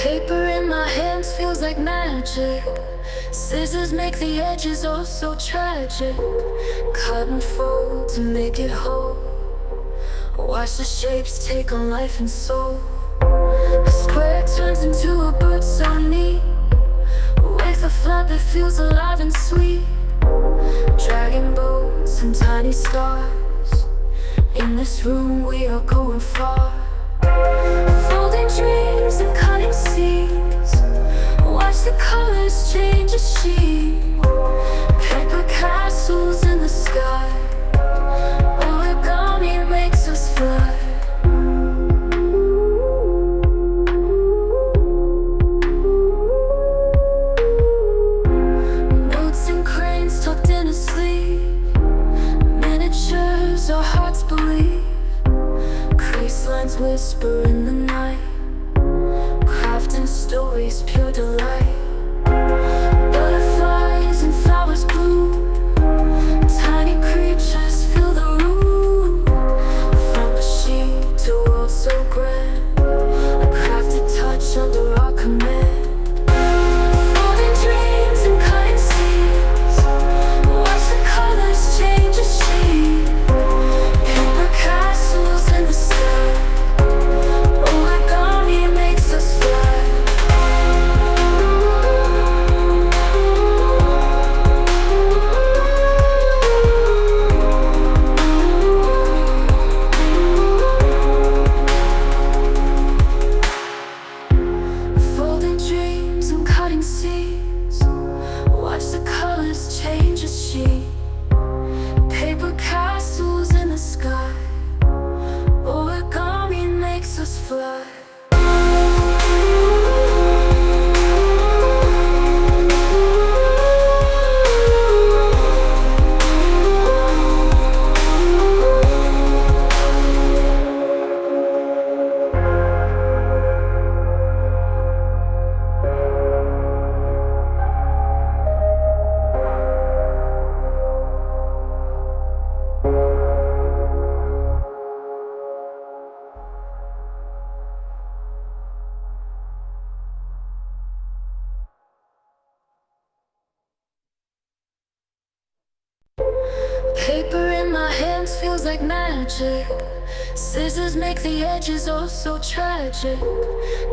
Paper in my hands feels like magic. Scissors make the edges oh so tragic. Cut and fold to make it whole. Watch the shapes take on life and soul. A square turns into a bird so neat, with a flap that feels alive and sweet. Dragging boats and tiny stars. In this room we are going far. Folding dreams and cutting seams. Watch the colors change a sheen. Paper castles in the sky. Origami makes us fly. Notes and cranes tucked in a sleeve. Miniatures our hearts believe. Crease lines whisper in the night. Crafting stories, pure delight. Butterflies and flowers bloom. Tiny creatures fill the room. From a sheet to world so grand, a crafted touch under our command. Folding dreams and cutting seams. Watch the colors change a sheen. Paper castles in the sky. Origami makes us fly. Folding dreams and cutting seams. Watch the colors change a sheen. Paper castles in the sky. Origami makes us fly. Paper in my hands feels like magic. Scissors make the edges oh so tragic.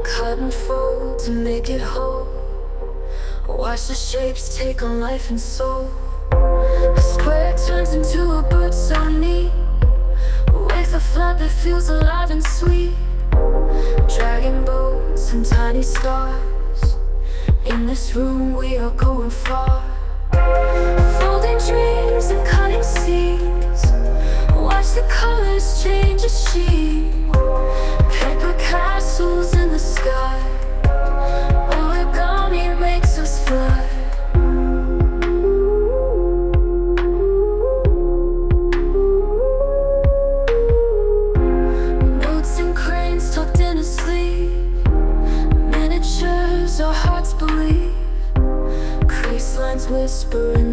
Cut and fold to make it whole. Watch the shapes take on life and soul. A square turns into a bird so neat, with a flap that feels alive and sweet. Dragging boats and tiny stars. In this room we are going far. Folding dreams and cutting seams. Watch the colors change a sheen. Paper castles in the sky. Origami makes us fly. Notes and cranes tucked in a sleeve. Miniatures our hearts believe. Crease lines whisper in